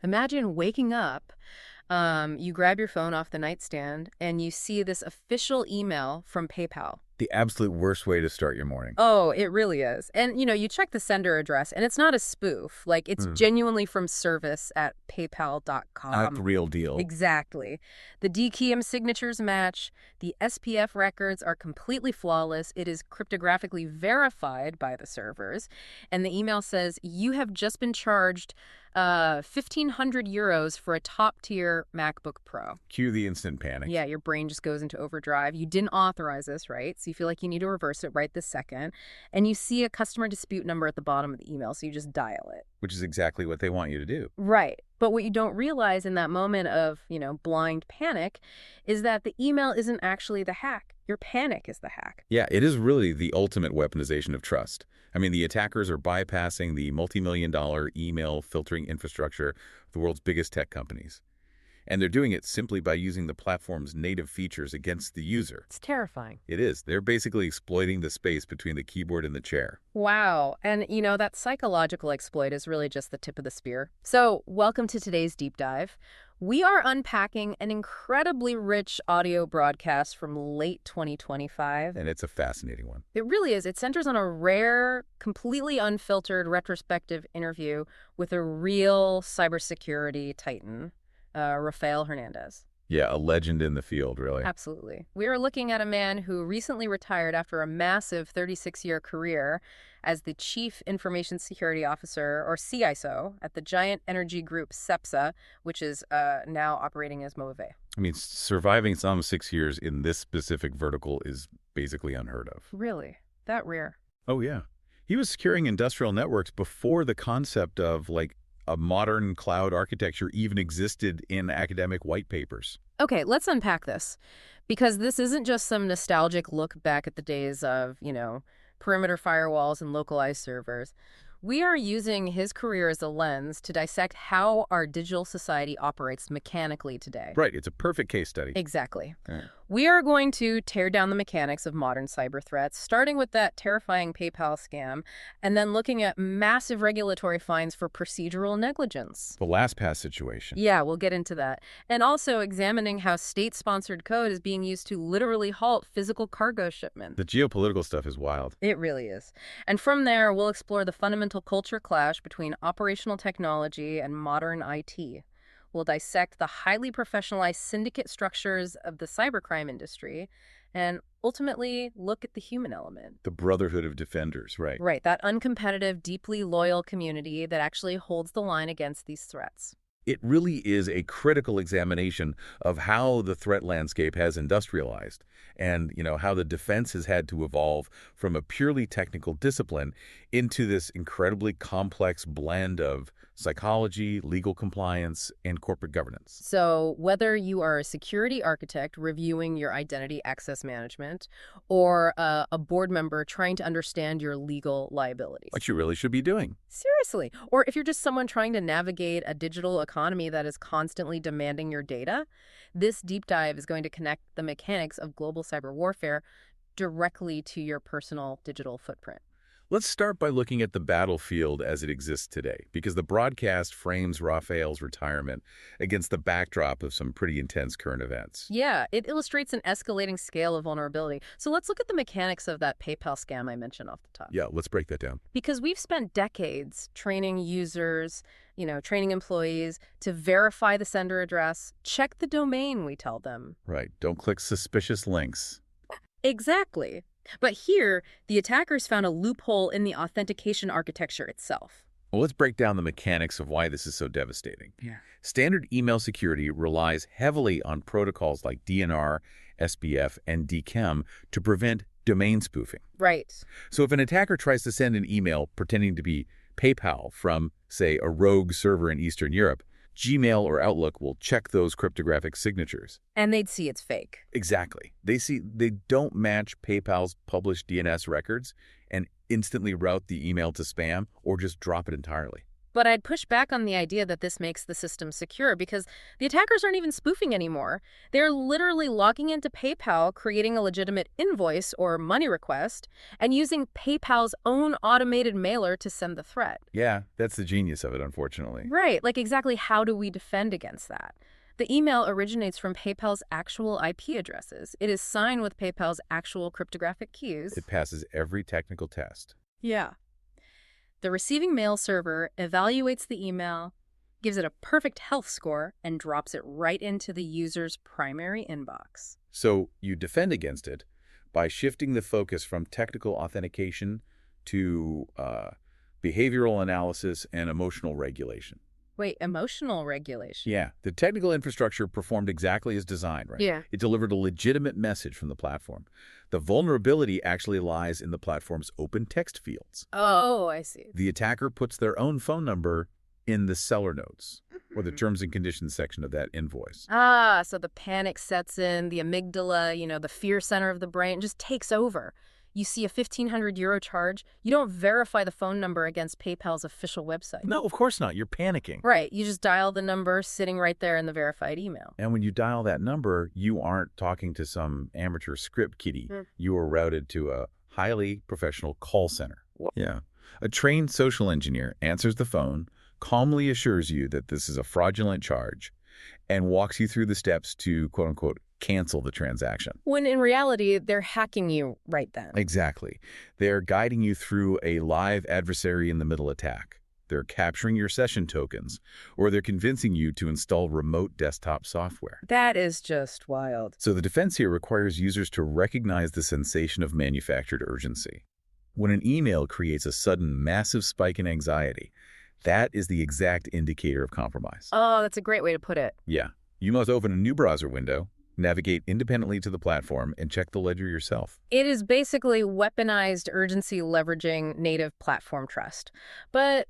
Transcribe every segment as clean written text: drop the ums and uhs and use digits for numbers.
Imagine waking up, you grab your phone off the nightstand, and you see this official email from PayPal. The absolute worst way to start your morning. Oh, it really is. And, you check the sender address, and it's not a spoof. Like, it's genuinely from service at paypal.com. Not the real deal. Exactly. The DKIM signatures match. The SPF records are completely flawless. It is cryptographically verified by the servers. And the email says, you have just been charged 1,500 euros for a top-tier MacBook Pro. Cue the instant panic. Yeah, your brain just goes into overdrive. You didn't authorize this, right? So you feel like you need to reverse it right this second. And you see a customer dispute number at the bottom of the email, so you just dial it. Which is exactly what they want you to do. Right. But what you don't realize in that moment of, blind panic is that the email isn't actually the hack. Your panic is the hack. Yeah, it is really the ultimate weaponization of trust. I mean, the attackers are bypassing the multi-million-dollar email filtering infrastructure of the world's biggest tech companies. And they're doing it simply by using the platform's native features against the user. It's terrifying. It is. They're basically exploiting the space between the keyboard and the chair. Wow. And, that psychological exploit is really just the tip of the spear. So, welcome to today's deep dive. We are unpacking an incredibly rich audio broadcast from late 2025. And it's a fascinating one. It really is. It centers on a rare, completely unfiltered retrospective interview with a real cybersecurity titan, Rafael Hernandez. Yeah, a legend in the field, really. Absolutely. We are looking at a man who recently retired after a massive 36-year career as the Chief Information Security Officer, or CISO, at the giant energy group CEPSA, which is now operating as Moave. I mean, surviving some 6 years in this specific vertical is basically unheard of. Really? That rare? Oh, yeah. He was securing industrial networks before the concept of, a modern cloud architecture even existed in academic white papers. Okay, let's unpack this. Because this isn't just some nostalgic look back at the days of, perimeter firewalls and localized servers. We are using his career as a lens to dissect how our digital society operates mechanically today. Right, it's a perfect case study. Exactly. Right. We are going to tear down the mechanics of modern cyber threats, starting with that terrifying PayPal scam, and then looking at massive regulatory fines for procedural negligence. The LastPass situation. Yeah, we'll get into that. And also examining how state-sponsored code is being used to literally halt physical cargo shipments. The geopolitical stuff is wild. It really is. And from there, we'll explore the fundamental culture clash between operational technology and modern IT. We'll dissect the highly professionalized syndicate structures of the cybercrime industry and ultimately look at the human element. The brotherhood of defenders, right. Right, that uncompetitive, deeply loyal community that actually holds the line against these threats. It really is a critical examination of how the threat landscape has industrialized and, how the defense has had to evolve from a purely technical discipline into this incredibly complex blend of psychology, legal compliance, and corporate governance. So whether you are a security architect reviewing your identity access management or a board member trying to understand your legal liabilities. What you really should be doing. Seriously. Or if you're just someone trying to navigate a digital economy that is constantly demanding your data, this deep dive is going to connect the mechanics of global cyber warfare directly to your personal digital footprint. Let's start by looking at the battlefield as it exists today, because the broadcast frames Rafael's retirement against the backdrop of some pretty intense current events. Yeah, it illustrates an escalating scale of vulnerability. So let's look at the mechanics of that PayPal scam I mentioned off the top. Yeah, let's break that down. Because we've spent decades training users, training employees to verify the sender address, check the domain, we tell them. Right, don't click suspicious links. Exactly. But here, the attackers found a loophole in the authentication architecture itself. Well, let's break down the mechanics of why this is so devastating. Yeah. Standard email security relies heavily on protocols like DNR, SPF, and DKIM to prevent domain spoofing. Right. So if an attacker tries to send an email pretending to be PayPal from, say, a rogue server in Eastern Europe, Gmail or Outlook will check those cryptographic signatures. And they'd see it's fake. Exactly. They don't match PayPal's published DNS records and instantly route the email to spam or just drop it entirely. But I'd push back on the idea that this makes the system secure because the attackers aren't even spoofing anymore. They're literally logging into PayPal, creating a legitimate invoice or money request, and using PayPal's own automated mailer to send the threat. Yeah, that's the genius of it, unfortunately. Right, like exactly how do we defend against that? The email originates from PayPal's actual IP addresses. It is signed with PayPal's actual cryptographic keys. It passes every technical test. Yeah. The receiving mail server evaluates the email, gives it a perfect health score, and drops it right into the user's primary inbox. So you defend against it by shifting the focus from technical authentication to behavioral analysis and emotional regulation. Wait, emotional regulation? Yeah, the technical infrastructure performed exactly as designed, right? Yeah. It delivered a legitimate message from the platform. The vulnerability actually lies in the platform's open text fields. Oh, I see. The attacker puts their own phone number in the seller notes or the terms and conditions section of that invoice. Ah, so the panic sets in, the amygdala, the fear center of the brain just takes over. You see a €1,500 charge, you don't verify the phone number against PayPal's official website. No, of course not. You're panicking. Right, you just dial the number sitting right there in the verified email. And when you dial that number, you aren't talking to some amateur script kiddie. You are routed to a highly professional call center. Yeah. A trained social engineer answers the phone, calmly assures you that this is a fraudulent charge, and walks you through the steps to, quote-unquote, cancel the transaction. When in reality, they're hacking you right then. Exactly. They're guiding you through a live adversary in the middle attack. They're capturing your session tokens, or they're convincing you to install remote desktop software. That is just wild. So the defense here requires users to recognize the sensation of manufactured urgency. When an email creates a sudden massive spike in anxiety, that is the exact indicator of compromise. Oh, that's a great way to put it. Yeah. You must open a new browser window, navigate independently to the platform, and check the ledger yourself. It is basically weaponized urgency leveraging native platform trust. But,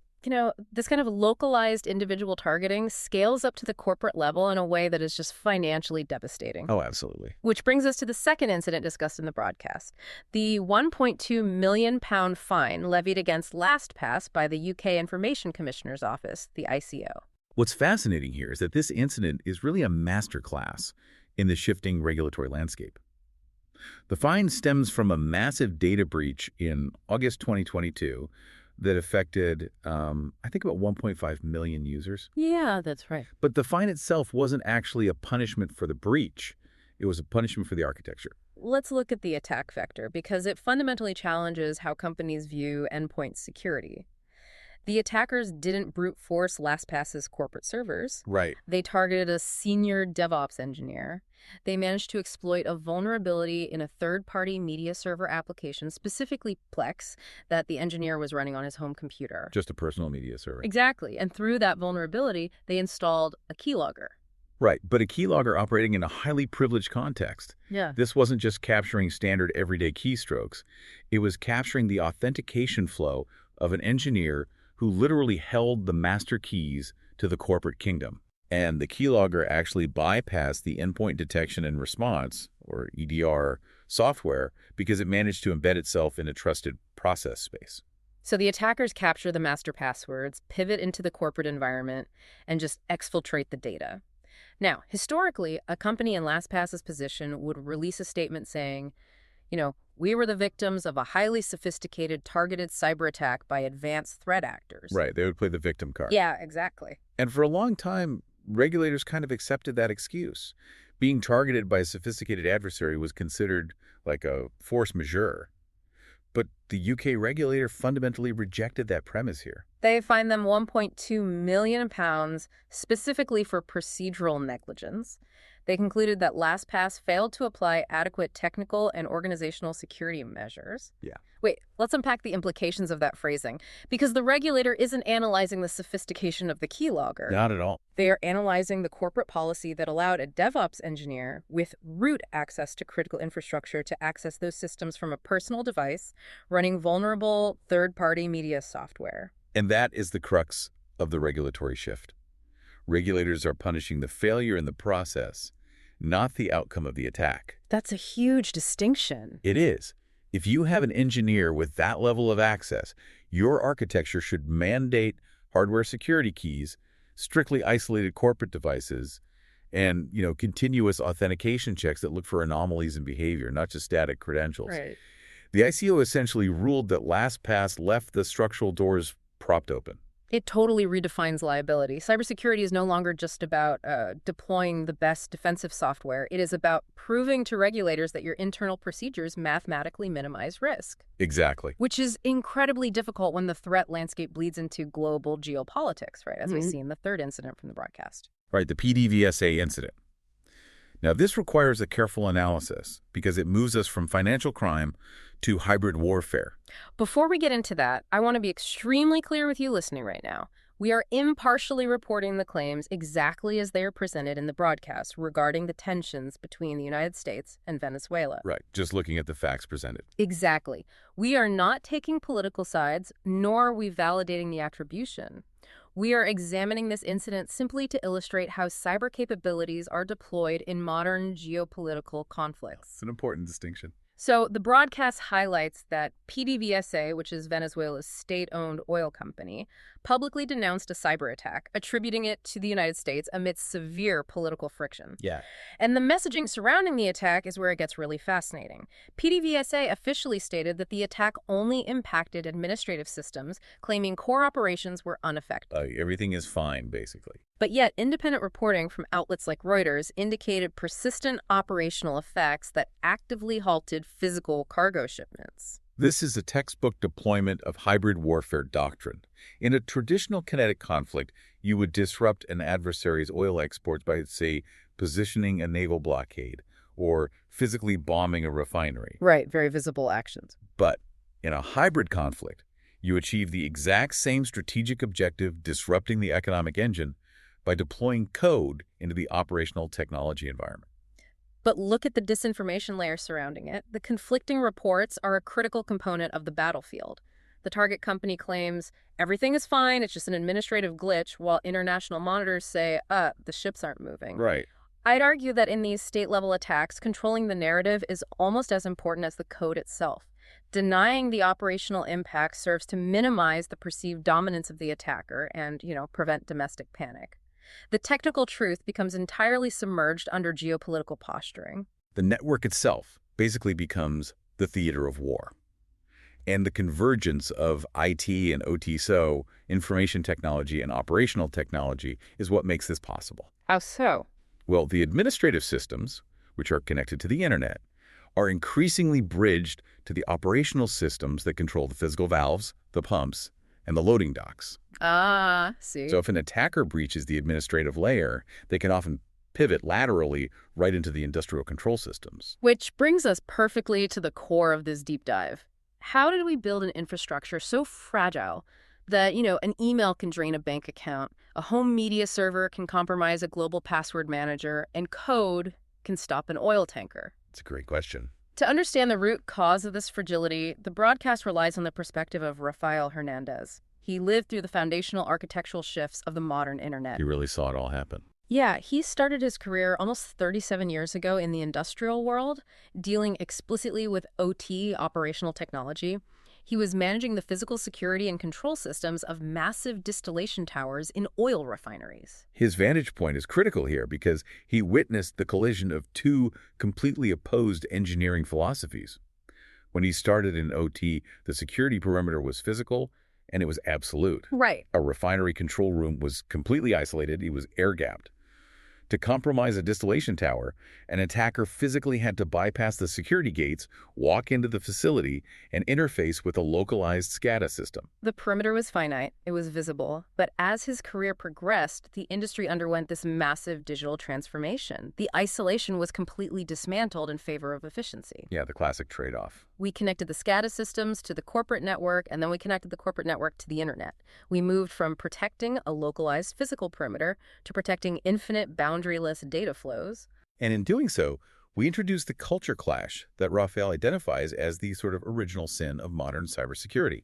this kind of localized individual targeting scales up to the corporate level in a way that is just financially devastating. Oh, absolutely. Which brings us to the second incident discussed in the broadcast, the £1.2 million fine levied against LastPass by the UK Information Commissioner's Office, the ICO. What's fascinating here is that this incident is really a masterclass in the shifting regulatory landscape. The fine stems from a massive data breach in August 2022 that affected, I think, about 1.5 million users. Yeah, that's right. But the fine itself wasn't actually a punishment for the breach. It was a punishment for the architecture. Let's look at the attack vector because it fundamentally challenges how companies view endpoint security. The attackers didn't brute force LastPass's corporate servers. Right. They targeted a senior DevOps engineer. They managed to exploit a vulnerability in a third-party media server application, specifically Plex, that the engineer was running on his home computer. Just a personal media server. Exactly. And through that vulnerability, they installed a keylogger. Right, but a keylogger operating in a highly privileged context. Yeah. This wasn't just capturing standard everyday keystrokes. It was capturing the authentication flow of an engineer who literally held the master keys to the corporate kingdom. And the keylogger actually bypassed the endpoint detection and response, or EDR, software because it managed to embed itself in a trusted process space. So the attackers capture the master passwords, pivot into the corporate environment, and just exfiltrate the data. Now, historically, a company in LastPass's position would release a statement saying, we were the victims of a highly sophisticated targeted cyber attack by advanced threat actors. Right, they would play the victim card. Yeah, exactly. And for a long time, regulators kind of accepted that excuse. Being targeted by a sophisticated adversary was considered like a force majeure. But the UK regulator fundamentally rejected that premise here. They fined them £1.2 million specifically for procedural negligence. They concluded that LastPass failed to apply adequate technical and organizational security measures. Yeah. Wait, let's unpack the implications of that phrasing, because the regulator isn't analyzing the sophistication of the keylogger. Not at all. They are analyzing the corporate policy that allowed a DevOps engineer with root access to critical infrastructure to access those systems from a personal device running vulnerable third-party media software. And that is the crux of the regulatory shift. Regulators are punishing the failure in the process, not the outcome of the attack. That's a huge distinction. It is. If you have an engineer with that level of access, your architecture should mandate hardware security keys, strictly isolated corporate devices, and, continuous authentication checks that look for anomalies in behavior, not just static credentials. Right. The ICO essentially ruled that LastPass left the structural doors propped open. It totally redefines liability. Cybersecurity is no longer just about deploying the best defensive software. It is about proving to regulators that your internal procedures mathematically minimize risk. Exactly. Which is incredibly difficult when the threat landscape bleeds into global geopolitics, right? As we see in the third incident from the broadcast. Right, the PDVSA incident. Now, this requires a careful analysis because it moves us from financial crime to hybrid warfare. Before we get into that, I want to be extremely clear with you listening right now. We are impartially reporting the claims exactly as they are presented in the broadcast regarding the tensions between the United States and Venezuela. Right, just looking at the facts presented. Exactly. We are not taking political sides, nor are we validating the attribution. We are examining this incident simply to illustrate how cyber capabilities are deployed in modern geopolitical conflicts. It's an important distinction. So the broadcast highlights that PDVSA, which is Venezuela's state-owned oil company, publicly denounced a cyber attack, attributing it to the United States amidst severe political friction. Yeah. And the messaging surrounding the attack is where it gets really fascinating. PDVSA officially stated that the attack only impacted administrative systems, claiming core operations were unaffected. Everything is fine, basically. But yet, independent reporting from outlets like Reuters indicated persistent operational effects that actively halted physical cargo shipments. This is a textbook deployment of hybrid warfare doctrine. In a traditional kinetic conflict, you would disrupt an adversary's oil exports by, say, positioning a naval blockade or physically bombing a refinery. Right, very visible actions. But in a hybrid conflict, you achieve the exact same strategic objective, disrupting the economic engine, by deploying code into the operational technology environment. But look at the disinformation layer surrounding it. The conflicting reports are a critical component of the battlefield. The target company claims everything is fine, it's just an administrative glitch, while international monitors say, the ships aren't moving. Right. I'd argue that in these state-level attacks, controlling the narrative is almost as important as the code itself. Denying the operational impact serves to minimize the perceived dominance of the attacker and, prevent domestic panic. The technical truth becomes entirely submerged under geopolitical posturing. The network itself basically becomes the theater of war. And the convergence of IT and OT, so information technology and operational technology, is what makes this possible. How so? Well, the administrative systems, which are connected to the internet, are increasingly bridged to the operational systems that control the physical valves, the pumps, and the loading docks. See. So if an attacker breaches the administrative layer, they can often pivot laterally right into the industrial control systems. Which brings us perfectly to the core of this deep dive. How did we build an infrastructure so fragile that, an email can drain a bank account, a home media server can compromise a global password manager, and code can stop an oil tanker? It's a great question. To understand the root cause of this fragility, the broadcast relies on the perspective of Rafael Hernandez. He lived through the foundational architectural shifts of the modern internet. He really saw it all happen. Yeah, he started his career almost 37 years ago in the industrial world, dealing explicitly with OT, operational technology. He was managing the physical security and control systems of massive distillation towers in oil refineries. His vantage point is critical here because he witnessed the collision of two completely opposed engineering philosophies. When he started in OT, the security perimeter was physical and it was absolute. Right. A refinery control room was completely isolated. It was air-gapped. To compromise a distillation tower, an attacker physically had to bypass the security gates, walk into the facility, and interface with a localized SCADA system. The perimeter was finite, it was visible, but as his career progressed, the industry underwent this massive digital transformation. The isolation was completely dismantled in favor of efficiency. Yeah, the classic trade-off. We connected the SCADA systems to the corporate network, and then we connected the corporate network to the internet. We moved from protecting a localized physical perimeter to protecting infinite boundaryless data flows. And in doing so, we introduced the culture clash that Rafael identifies as the sort of original sin of modern cybersecurity.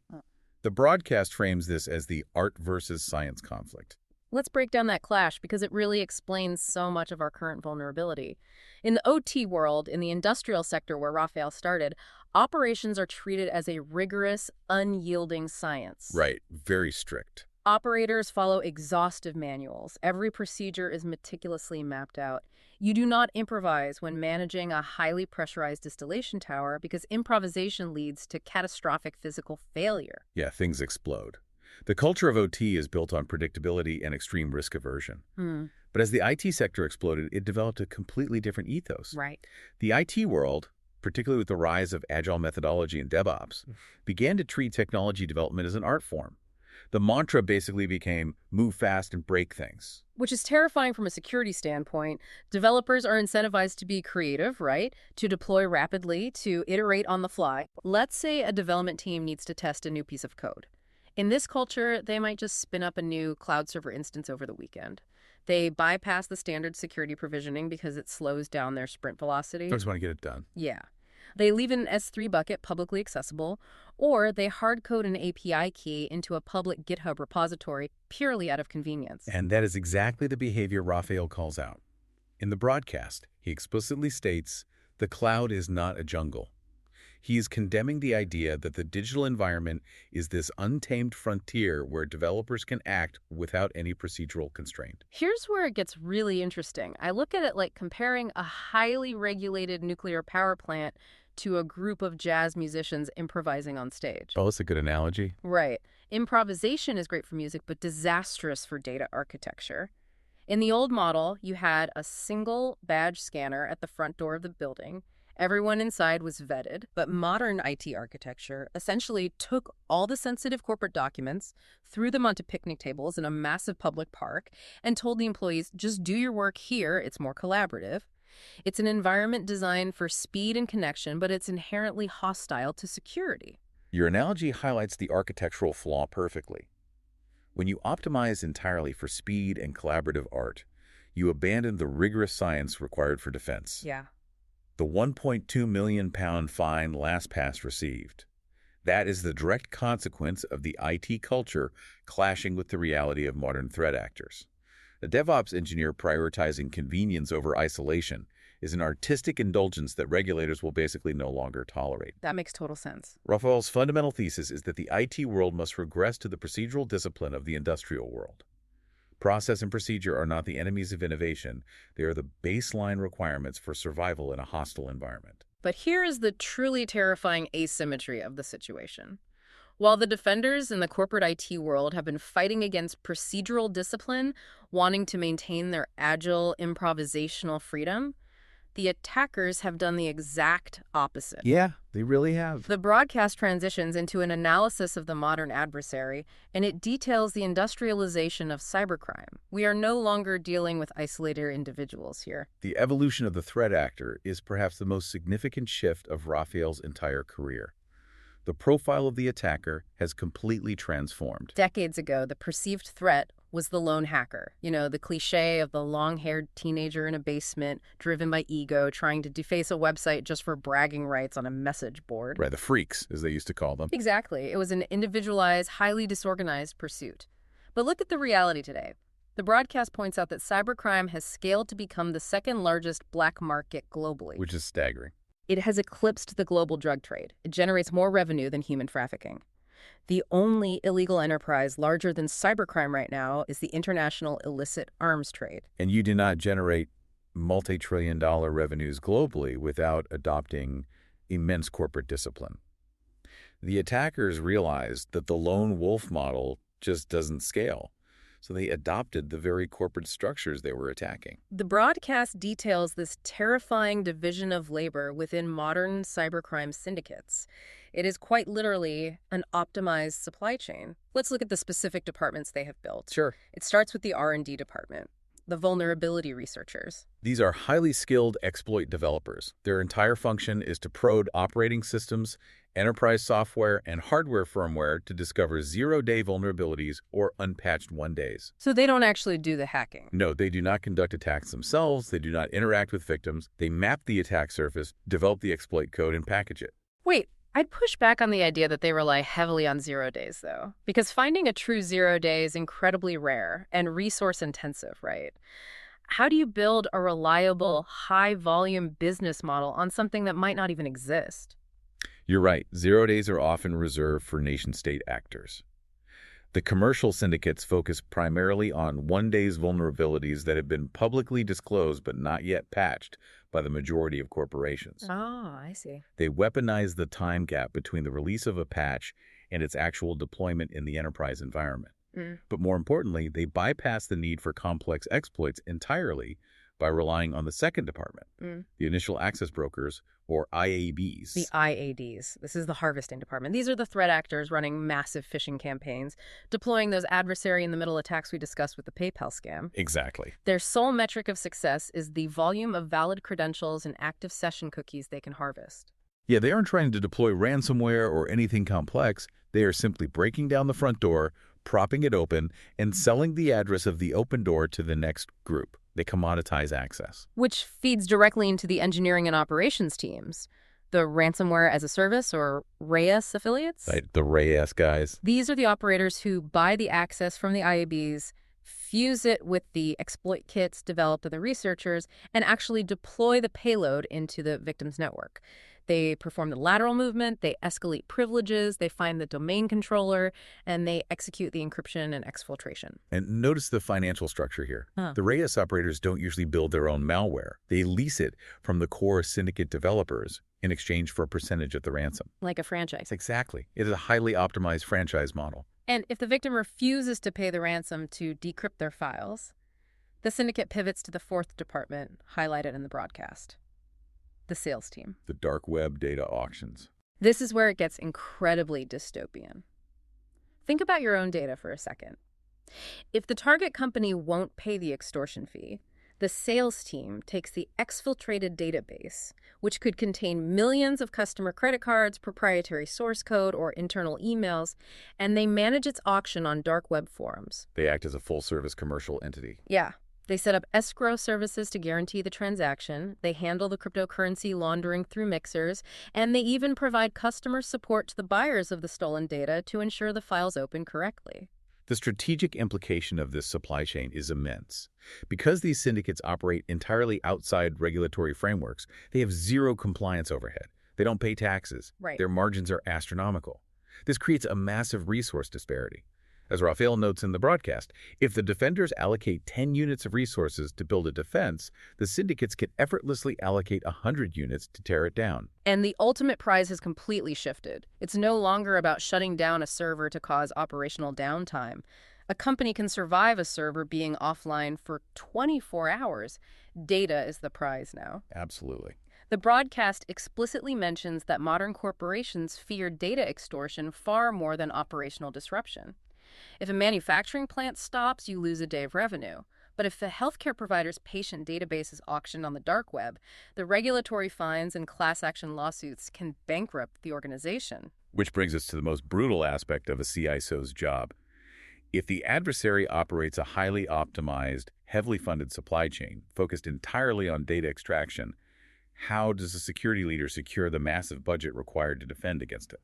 The broadcast frames this as the art versus science conflict. Let's break down that clash because it really explains so much of our current vulnerability. In the OT world, in the industrial sector where Rafael started, operations are treated as a rigorous, unyielding science. Right, very strict. Operators follow exhaustive manuals. Every procedure is meticulously mapped out. You do not improvise when managing a highly pressurized distillation tower because improvisation leads to catastrophic physical failure. Yeah, things explode. The culture of OT is built on predictability and extreme risk aversion. Hmm, But as the IT sector exploded, it developed a completely different ethos. right. The IT world, particularly with the rise of agile methodology and DevOps, began to treat technology development as an art form. The mantra basically became move fast and break things. Which is terrifying from a security standpoint. Developers are incentivized to be creative, right? To deploy rapidly, to iterate on the fly. Let's say a development team needs to test a new piece of code. In this culture, they might just spin up a new cloud server instance over the weekend. They bypass the standard security provisioning because it slows down their sprint I velocity. just want to get it done. Yeah. They leave an S3 bucket publicly accessible, or they hard-code an API key into a public GitHub repository purely out of convenience. And that is exactly the behavior Raphael calls out. In the broadcast, he explicitly states, the cloud is not a jungle. He is condemning the idea that the digital environment is this untamed frontier where developers can act without any procedural constraint. Here's where it gets really interesting. I look at it like comparing a highly regulated nuclear power plant to a group of jazz musicians improvising on stage. Oh, that's a good analogy. Right. Improvisation is great for music, but disastrous for data architecture. In the old model, you had a single badge scanner at the front door of the building. Everyone inside was vetted, but modern IT architecture essentially took all the sensitive corporate documents, threw them onto picnic tables in a massive public park, and told the employees, just do your work here, it's more collaborative. It's an environment designed for speed and connection, but it's inherently hostile to security. Your analogy highlights the architectural flaw perfectly. When you optimize entirely for speed and collaborative art, you abandon the rigorous science required for defense. Yeah. The £1.2 million fine LastPass received. That is the direct consequence of the IT culture clashing with the reality of modern threat actors. A DevOps engineer prioritizing convenience over isolation is an artistic indulgence that regulators will basically no longer tolerate. That makes total sense. Raphael's fundamental thesis is that the IT world must regress to the procedural discipline of the industrial world. Process and procedure are not the enemies of innovation. They are the baseline requirements for survival in a hostile environment. But here is the truly terrifying asymmetry of the situation. While the defenders in the corporate IT world have been fighting against procedural discipline, wanting to maintain their agile, improvisational freedom, the attackers have done the exact opposite. Yeah, they really have. The broadcast transitions into an analysis of the modern adversary, and it details the industrialization of cybercrime. We are no longer dealing with isolated individuals here. The evolution of the threat actor is perhaps the most significant shift of Raphael's entire career. The profile of the attacker has completely transformed. Decades ago, the perceived threat was the lone hacker. You know, the cliche of the long-haired teenager in a basement, driven by ego, trying to deface a website just for bragging rights on a message board. Right, the freaks, as they used to call them. Exactly. It was an individualized, highly disorganized pursuit. But look at the reality today. The broadcast points out that cybercrime has scaled to become the second largest black market globally. Which is staggering. It has eclipsed the global drug trade. It generates more revenue than human trafficking. The only illegal enterprise larger than cybercrime right now is the international illicit arms trade. And you do not generate multi-trillion-dollar revenues globally without adopting immense corporate discipline. The attackers realized that the lone wolf model just doesn't scale, so they adopted the very corporate structures they were attacking. The broadcast details this terrifying division of labor within modern cybercrime syndicates. It is quite literally an optimized supply chain. Let's look at the specific departments they have built. Sure. It starts with the R&D department, the vulnerability researchers. These are highly skilled exploit developers. Their entire function is to probe operating systems, enterprise software, and hardware firmware to discover zero-day vulnerabilities or unpatched one-days. So they don't actually do the hacking. No, they do not conduct attacks themselves. They do not interact with victims. They map the attack surface, develop the exploit code, and package it. Wait, I'd push back on the idea that they rely heavily on 0 days, though, because finding a true 0 day is incredibly rare and resource-intensive, right? How do you build a reliable, high-volume business model on something that might not even exist? You're right. 0 days are often reserved for nation-state actors. The commercial syndicates focus primarily on one-day's vulnerabilities that have been publicly disclosed but not yet patched by the majority of corporations. Oh, I see. They weaponize the time gap between the release of a patch and its actual deployment in the enterprise environment. Mm. But more importantly, they bypass the need for complex exploits entirely by relying on the second department, the initial access brokers, or IABs. The IADs. This is the harvesting department. These are the threat actors running massive phishing campaigns, deploying those adversary-in-the-middle attacks we discussed with the PayPal scam. Exactly. Their sole metric of success is the volume of valid credentials and active session cookies they can harvest. Yeah, they aren't trying to deploy ransomware or anything complex. They are simply breaking down the front door, propping it open, and selling the address of the open door to the next group. They commoditize access. Which feeds directly into the engineering and operations teams, the ransomware as a service, or RAS affiliates. Right, the RAS guys. These are the operators who buy the access from the IABs, fuse it with the exploit kits developed by the researchers, and actually deploy the payload into the victim's network. They perform the lateral movement, they escalate privileges, they find the domain controller, and they execute the encryption and exfiltration. And notice the financial structure here. The RAS operators don't usually build their own malware. They lease it from the core syndicate developers in exchange for a percentage of the ransom. Like a franchise. Exactly. It is a highly optimized franchise model. And if the victim refuses to pay the ransom to decrypt their files, the syndicate pivots to the fourth department, highlighted in the broadcast. The sales team. The dark web data auctions. This is where it gets incredibly dystopian. Think about your own data for a second. If the target company won't pay the extortion fee, the sales team takes the exfiltrated database, which could contain millions of customer credit cards, proprietary source code, or internal emails, and they manage its auction on dark web forums. They act as a full-service commercial entity. Yeah. They set up escrow services to guarantee the transaction, they handle the cryptocurrency laundering through mixers, and they even provide customer support to the buyers of the stolen data to ensure the files open correctly. The strategic implication of this supply chain is immense. Because these syndicates operate entirely outside regulatory frameworks, they have zero compliance overhead. They don't pay taxes. Right. Their margins are astronomical. This creates a massive resource disparity. As Rafael notes in the broadcast, if the defenders allocate 10 units of resources to build a defense, the syndicates can effortlessly allocate 100 units to tear it down. And the ultimate prize has completely shifted. It's no longer about shutting down a server to cause operational downtime. A company can survive a server being offline for 24 hours. Data is the prize now. Absolutely. The broadcast explicitly mentions that modern corporations fear data extortion far more than operational disruption. If a manufacturing plant stops, you lose a day of revenue. But if the healthcare provider's patient database is auctioned on the dark web, the regulatory fines and class action lawsuits can bankrupt the organization. Which brings us to the most brutal aspect of a CISO's job. If the adversary operates a highly optimized, heavily funded supply chain focused entirely on data extraction, how does a security leader secure the massive budget required to defend against it?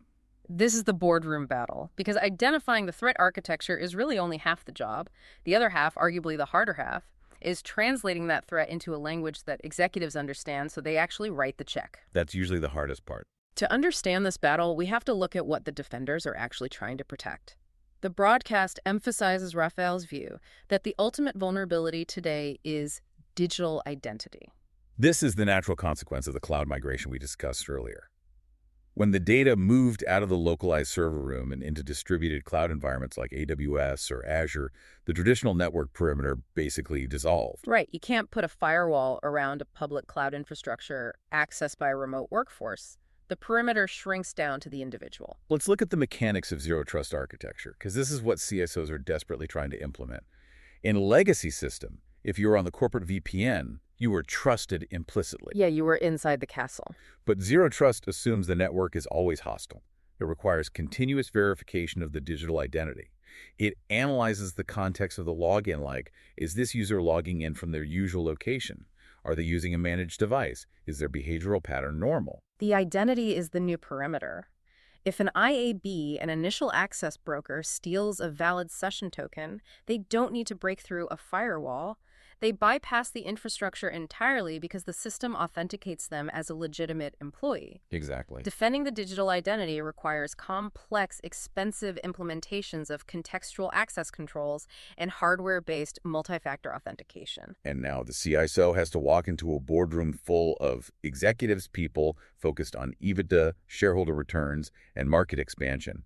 This is the boardroom battle, because identifying the threat architecture is really only half the job. The other half, arguably the harder half, is translating that threat into a language that executives understand so they actually write the check. That's usually the hardest part. To understand this battle, we have to look at what the defenders are actually trying to protect. The broadcast emphasizes Rafael's view that the ultimate vulnerability today is digital identity. This is the natural consequence of the cloud migration we discussed earlier. When the data moved out of the localized server room and into distributed cloud environments like AWS or Azure, the traditional network perimeter basically dissolved. Right. You can't put a firewall around a public cloud infrastructure accessed by a remote workforce. The perimeter shrinks down to the individual. Let's look at the mechanics of zero trust architecture, because this is what CISOs are desperately trying to implement. In a legacy system, if you were on the corporate VPN, you were trusted implicitly. Yeah, you were inside the castle. But zero trust assumes the network is always hostile. It requires continuous verification of the digital identity. It analyzes the context of the login like, is this user logging in from their usual location? Are they using a managed device? Is their behavioral pattern normal? The identity is the new perimeter. If an IAB, an initial access broker, steals a valid session token, they don't need to break through a firewall. They bypass the infrastructure entirely because the system authenticates them as a legitimate employee. Exactly. Defending the digital identity requires complex, expensive implementations of contextual access controls and hardware-based multi-factor authentication. And now the CISO has to walk into a boardroom full of executives, people focused on EBITDA, shareholder returns, and market expansion,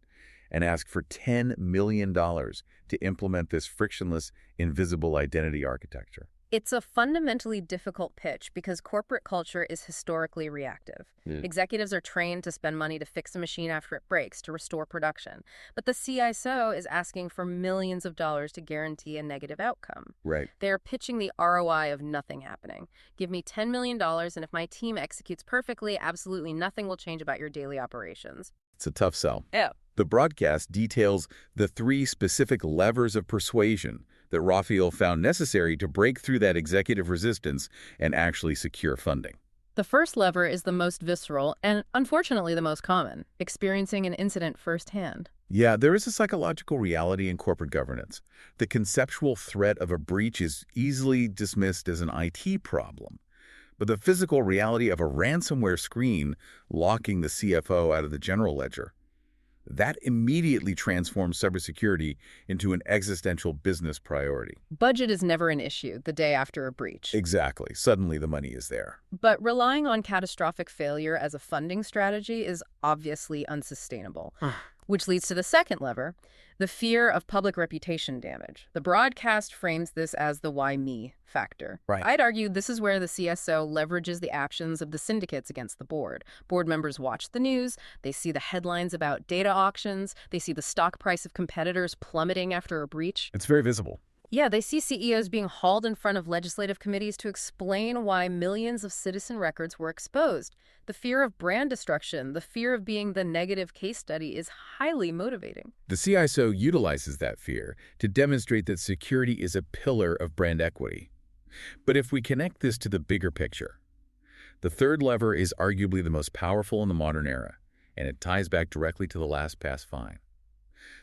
and ask for $10 million to implement this frictionless, invisible identity architecture. It's a fundamentally difficult pitch because corporate culture is historically reactive. Executives are trained to spend money to fix a machine after it breaks, to restore production. But the CISO is asking for millions of dollars to guarantee a negative outcome. Right. They're pitching the ROI of nothing happening. Give me $10 million, and if my team executes perfectly, absolutely nothing will change about your daily operations. It's a tough sell. Yeah. The broadcast details the 3 specific levers of persuasion that Raphael found necessary to break through that executive resistance and actually secure funding. The first lever is the most visceral and, unfortunately, the most common, experiencing an incident firsthand. Yeah, there is a psychological reality in corporate governance. The conceptual threat of a breach is easily dismissed as an IT problem. But the physical reality of a ransomware screen locking the CFO out of the general ledger, that immediately transforms cybersecurity into an existential business priority. Budget is never an issue the day after a breach. Exactly. Suddenly the money is there. But relying on catastrophic failure as a funding strategy is obviously unsustainable. Which leads to the second lever, the fear of public reputation damage. The broadcast frames this as the why me factor. Right. I'd argue this is where the CSO leverages the actions of the syndicates against the board. Board members watch the news, they see the headlines about data auctions, they see the stock price of competitors plummeting after a breach. It's very visible. Yeah, they see CEOs being hauled in front of legislative committees to explain why millions of citizen records were exposed. The fear of brand destruction, the fear of being the negative case study is highly motivating. The CISO utilizes that fear to demonstrate that security is a pillar of brand equity. But if we connect this to the bigger picture, the third lever is arguably the most powerful in the modern era, and it ties back directly to the LastPass fine.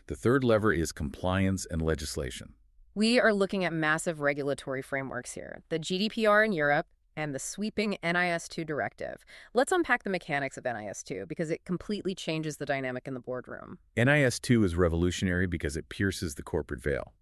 The third lever is compliance and legislation. We are looking at massive regulatory frameworks here, the GDPR in Europe and the sweeping NIS2 directive. Let's unpack the mechanics of NIS2 because it completely changes the dynamic in the boardroom. NIS2 is revolutionary because it pierces the corporate veil.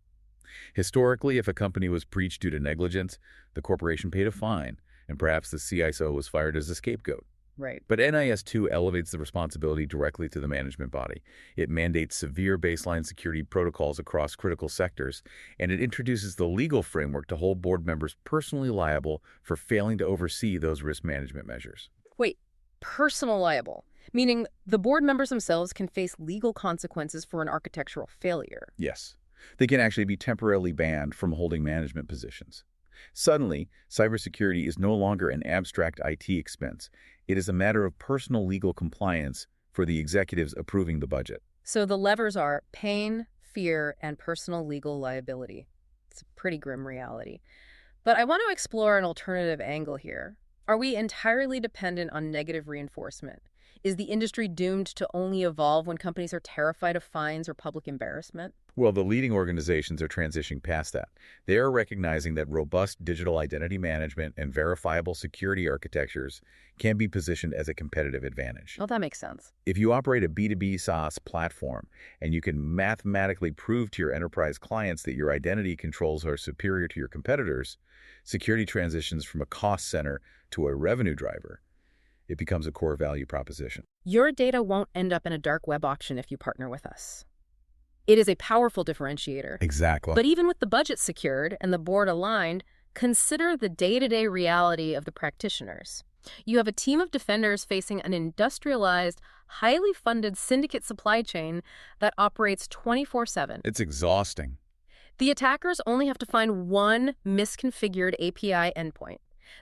Historically, if a company was breached due to negligence, the corporation paid a fine, and perhaps the CISO was fired as a scapegoat. Right. But NIS2 elevates the responsibility directly to the management body. It mandates severe baseline security protocols across critical sectors, and it introduces the legal framework to hold board members personally liable for failing to oversee those risk management measures. Wait, personal liable, meaning the board members themselves can face legal consequences for an architectural failure. Yes. They can actually be temporarily banned from holding management positions. Suddenly, cybersecurity is no longer an abstract IT expense. It is a matter of personal legal compliance for the executives approving the budget. So the levers are pain, fear, and personal legal liability. It's a pretty grim reality. But I want to explore an alternative angle here. Are we entirely dependent on negative reinforcement? Is the industry doomed to only evolve when companies are terrified of fines or public embarrassment? Well, the leading organizations are transitioning past that. They are recognizing that robust digital identity management and verifiable security architectures can be positioned as a competitive advantage. Oh, that makes sense. If you operate a B2B SaaS platform and you can mathematically prove to your enterprise clients that your identity controls are superior to your competitors, security transitions from a cost center to a revenue driver. It becomes a core value proposition. Your data won't end up in a dark web auction if you partner with us. It is a powerful differentiator. Exactly. But even with the budget secured and the board aligned, consider the day-to-day reality of the practitioners. You have a team of defenders facing an industrialized, highly funded syndicate supply chain that operates 24/7. It's exhausting. The attackers only have to find one misconfigured API endpoint.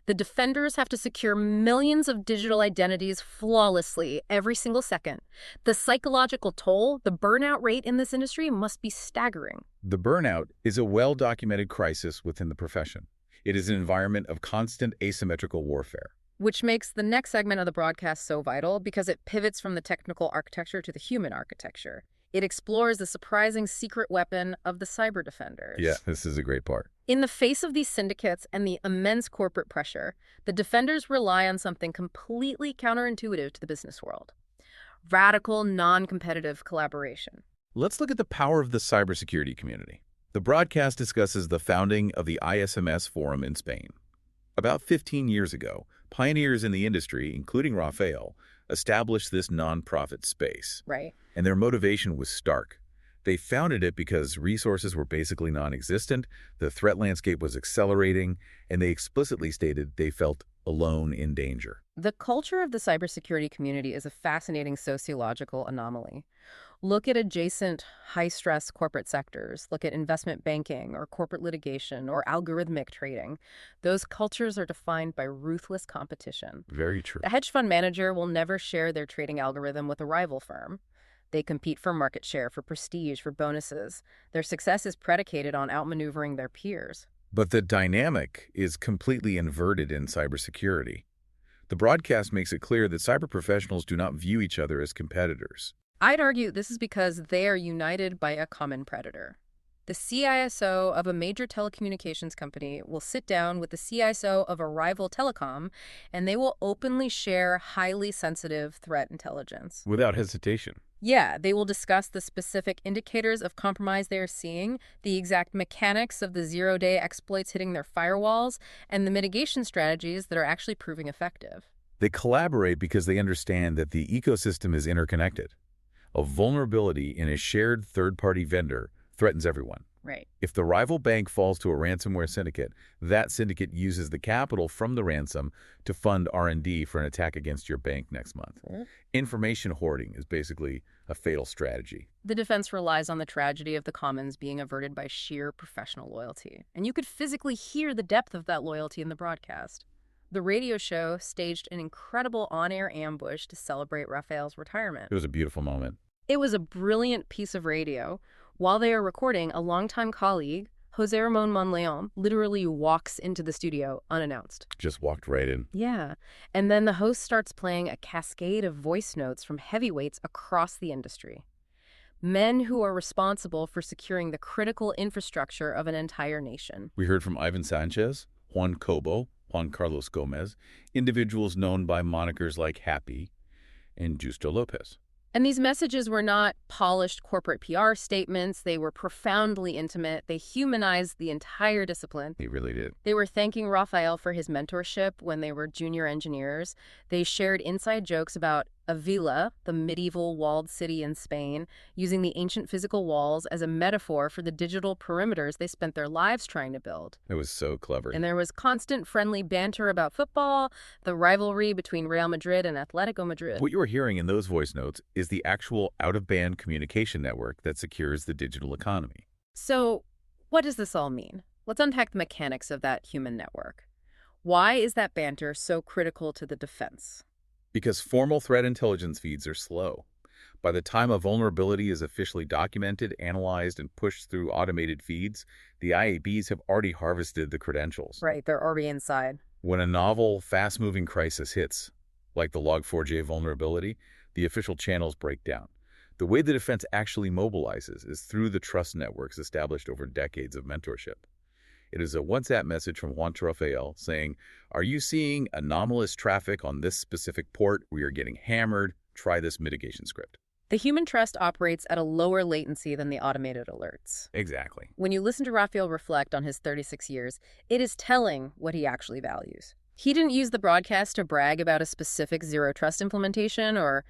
The defenders have to secure millions of digital identities flawlessly every single second. The psychological toll, the burnout rate in this industry must be staggering. The burnout is a well-documented crisis within the profession. It is an environment of constant asymmetrical warfare. Which makes the next segment of the broadcast so vital because it pivots from the technical architecture to the human architecture. It explores the surprising secret weapon of the cyber Yeah, defenders. this is a great part. In the face of these syndicates and the immense corporate pressure, the defenders rely on something completely counterintuitive to the business world: radical, non-competitive collaboration. Let's look at the power of the cybersecurity community. The broadcast discusses the founding of the ISMS Forum in Spain. About 15 years ago, pioneers in the industry, including Rafael, established this nonprofit space, Right. and their motivation was stark. They founded it because resources were basically non-existent, the threat landscape was accelerating, and they explicitly stated they felt alone in danger. The culture of the cybersecurity community is a fascinating sociological anomaly. Look at adjacent high-stress corporate sectors. Look at investment banking or corporate litigation or algorithmic trading. Those cultures are defined by ruthless competition. Very true. A hedge fund manager will never share their trading algorithm with a rival firm. They compete for market share, for prestige, for bonuses. Their success is predicated on outmaneuvering their peers. But the dynamic is completely inverted in cybersecurity. The broadcast makes it clear that cyber professionals do not view each other as competitors. I'd argue this is because they are united by a common predator. The CISO of a major telecommunications company will sit down with the CISO of a rival telecom, and they will openly share highly sensitive threat intelligence. Without hesitation. Yeah, they will discuss the specific indicators of compromise they are seeing, the exact mechanics of the zero-day exploits hitting their firewalls, and the mitigation strategies that are actually proving effective. They collaborate because they understand that the ecosystem is interconnected. A vulnerability in a shared third-party vendor threatens everyone. Right. If the rival bank falls to a ransomware syndicate, that syndicate uses the capital from the ransom to fund R&D for an attack against your bank next month. Information hoarding is basically a fatal strategy. The defense relies on the tragedy of the commons being averted by sheer professional loyalty. And you could physically hear the depth of that loyalty in the broadcast. The radio show staged an incredible on-air ambush to celebrate Rafael's retirement. It was a beautiful moment. It was a brilliant piece of radio. While they are recording, a longtime colleague, Jose Ramon Monleon, literally walks into the studio unannounced. Just walked right in. Yeah. And then the host starts playing a cascade of voice notes from heavyweights across the industry. Men who are responsible for securing the critical infrastructure of an entire nation. We heard from Ivan Sanchez, Juan Cobo, Juan Carlos Gomez, individuals known by monikers like Happy and Justo Lopez. And these messages were not polished corporate PR statements. They were profoundly intimate. They humanized the entire discipline. He really did. They were thanking Rafael for his mentorship when they were junior engineers. They shared inside jokes about Avila, the medieval walled city in Spain, using the ancient physical walls as a metaphor for the digital perimeters they spent their lives trying to build. It was so clever. And there was constant friendly banter about football, the rivalry between Real Madrid and Atletico Madrid. What you are hearing in those voice notes is the actual out-of-band communication network that secures the digital economy. So, what does this all mean? Let's unpack the mechanics of that human network. Why is that banter so critical to the defense? Because formal threat intelligence feeds are slow. By the time a vulnerability is officially documented, analyzed, and pushed through automated feeds, the IABs have already harvested the credentials. Right, they're already inside. When a novel, fast-moving crisis hits, like the Log4j vulnerability, the official channels break down. The way the defense actually mobilizes is through the trust networks established over decades of mentorship. It is a WhatsApp message from Juan Rafael saying, "Are you seeing anomalous traffic on this specific port? We are getting hammered. Try this mitigation script." The human trust operates at a lower latency than the automated alerts. Exactly. When you listen to Rafael reflect on his 36 years, it is telling what he actually values. He didn't use the broadcast to brag about a specific zero trust implementation or,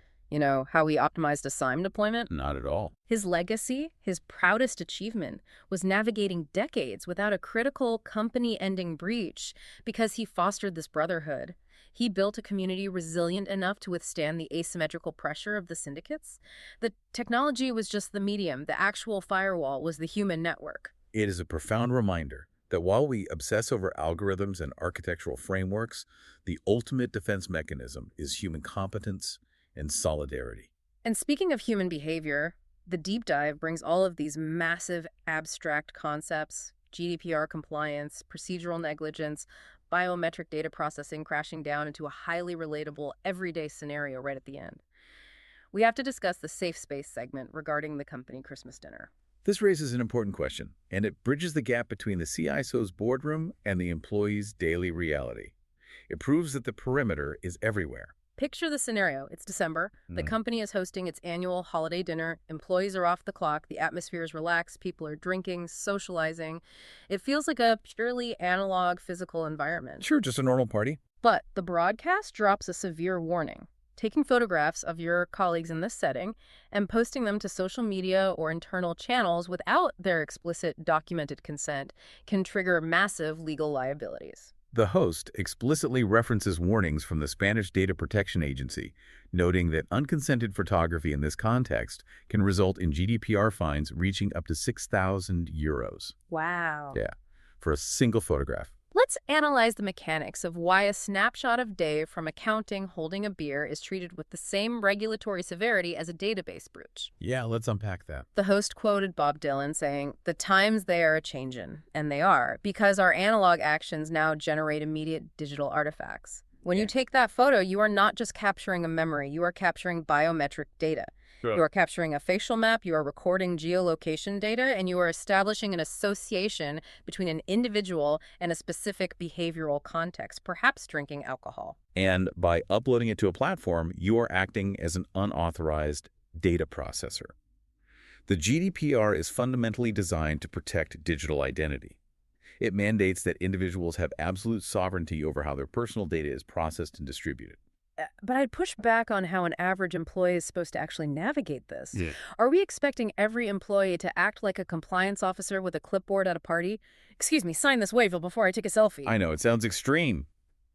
how he optimized a SIEM deployment. Not at all. His legacy, his proudest achievement, was navigating decades without a critical company-ending breach because he fostered this brotherhood. He built a community resilient enough to withstand the asymmetrical pressure of the syndicates. The technology was just the medium. The actual firewall was the human network. It is a profound reminder that while we obsess over algorithms and architectural frameworks, the ultimate defense mechanism is human competence and solidarity. And speaking of human behavior, the deep dive brings all of these massive abstract concepts: GDPR compliance, procedural negligence, biometric data processing crashing down into a highly relatable everyday scenario right at the end. we have to discuss the safe space segment regarding the company Christmas dinner. This raises an important question, and it bridges the gap between the CISO's boardroom and the employee's daily reality. It proves that the perimeter is everywhere. Picture the scenario. It's December. The company is hosting its annual holiday dinner. Employees are off the clock. The atmosphere is relaxed. People are drinking, socializing. It feels like a purely analog physical environment. Sure, just a normal party. But the broadcast drops a severe warning. Taking photographs of your colleagues in this setting and posting them to social media or internal channels without their explicit documented consent can trigger massive legal liabilities. The host explicitly references warnings from the Spanish Data Protection Agency, noting that unconsented photography in this context can result in GDPR fines reaching up to 6,000 euros. Wow. Yeah, for a single photograph. Let's analyze the mechanics of why a snapshot of Dave from accounting holding a beer is treated with the same regulatory severity as a database breach. Yeah, let's unpack that. The host quoted Bob Dylan saying, "The times they are a-changin'," and they are, because our analog actions now generate immediate digital artifacts. When you take that photo, you are not just capturing a memory, you are capturing biometric data. Sure. You are capturing a facial map, you are recording geolocation data, and you are establishing an association between an individual and a specific behavioral context, perhaps drinking alcohol. And by uploading it to a platform, you are acting as an unauthorized data processor. The GDPR is fundamentally designed to protect digital identity. It mandates that individuals have absolute sovereignty over how their personal data is processed and distributed. But I'd push back on how an average employee is supposed to actually navigate this. Yeah. Are we expecting every employee to act like a compliance officer with a clipboard at a party? Excuse me, sign this waiver before I take a selfie. I know, it sounds extreme.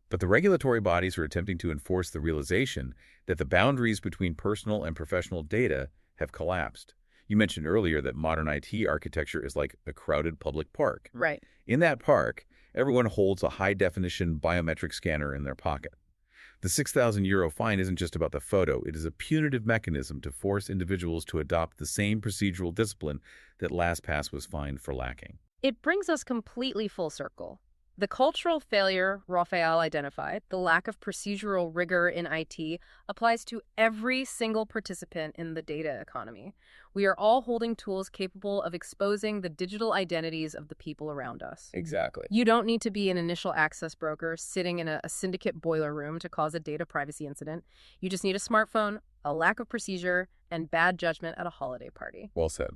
But the regulatory bodies are attempting to enforce the realization that the boundaries between personal and professional data have collapsed. You mentioned earlier that modern IT architecture is like a crowded public park. Right. In that park, everyone holds a high-definition biometric scanner in their pocket. The 6,000 euro fine isn't just about the photo. It is a punitive mechanism to force individuals to adopt the same procedural discipline that LastPass was fined for lacking. It brings us completely full circle. The cultural failure Raphael identified, the lack of procedural rigor in IT, applies to every single participant in the data economy. We are all holding tools capable of exposing the digital identities of the people around us. Exactly. You don't need to be an initial access broker sitting in a syndicate boiler room to cause a data privacy incident. You just need a smartphone, a lack of procedure, and bad judgment at a holiday party. Well said.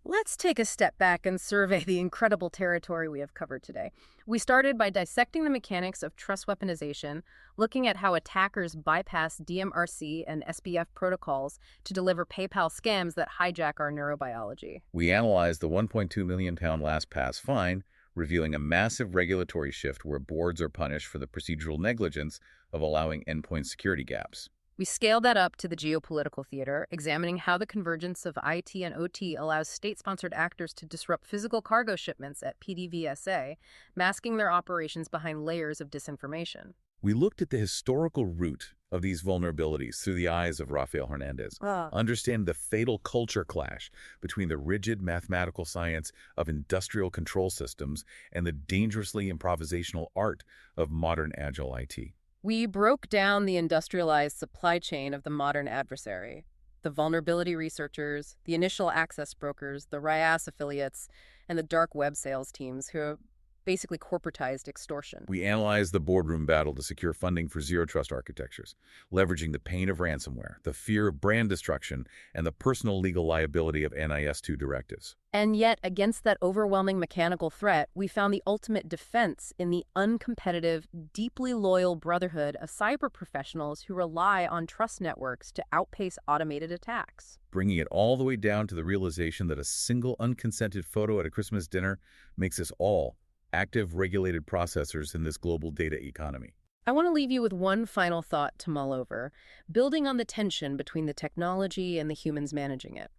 Let's take a step back and survey the incredible territory we have covered today. We started by dissecting the mechanics of trust weaponization, looking at how attackers bypass DMRC and SPF protocols to deliver PayPal scams that hijack our neurobiology. We analyzed the £1.2 million LastPass fine, revealing a massive regulatory shift where boards are punished for the procedural negligence of allowing endpoint security gaps. We scaled that up to the geopolitical theater, examining how the convergence of IT and OT allows state-sponsored actors to disrupt physical cargo shipments at PDVSA, masking their operations behind layers of disinformation. We looked at the historical root of these vulnerabilities through the eyes of Rafael Hernandez. Understand the fatal culture clash between the rigid mathematical science of industrial control systems and the dangerously improvisational art of modern agile IT. We broke down the industrialized supply chain of the modern adversary, the vulnerability researchers, the initial access brokers, the RIAS affiliates, and the dark web sales teams who basically corporatized extortion. We analyzed the boardroom battle to secure funding for zero-trust architectures, leveraging the pain of ransomware, the fear of brand destruction, and the personal legal liability of NIS2 directives. And yet, against that overwhelming mechanical threat, we found the ultimate defense in the uncompetitive, deeply loyal brotherhood of cyber professionals who rely on trust networks to outpace automated attacks. Bringing it all the way down to the realization that a single unconsented photo at a Christmas dinner makes us all active, regulated processors in this global data economy. I want to leave you with one final thought to mull over, building on the tension between the technology and the humans managing it.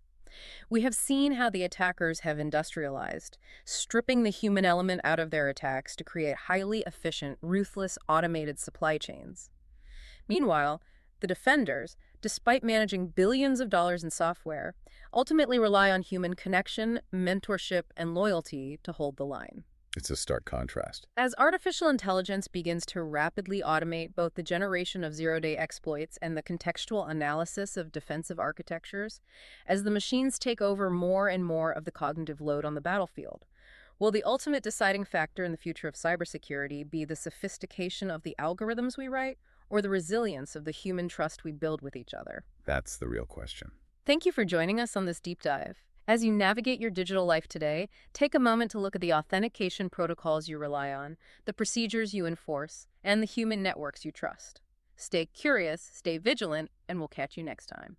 We have seen how the attackers have industrialized, stripping the human element out of their attacks to create highly efficient, ruthless, automated supply chains. Meanwhile, the defenders, despite managing billions of dollars in software, ultimately rely on human connection, mentorship, and loyalty to hold the line. It's a stark contrast. As artificial intelligence begins to rapidly automate both the generation of zero-day exploits and the contextual analysis of defensive architectures, as the machines take over more and more of the cognitive load on the battlefield, will the ultimate deciding factor in the future of cybersecurity be the sophistication of the algorithms we write or the resilience of the human trust we build with each other? That's the real question. Thank you for joining us on this deep dive. As you navigate your digital life today, take a moment to look at the authentication protocols you rely on, the procedures you enforce, and the human networks you trust. Stay curious, stay vigilant, and we'll catch you next time.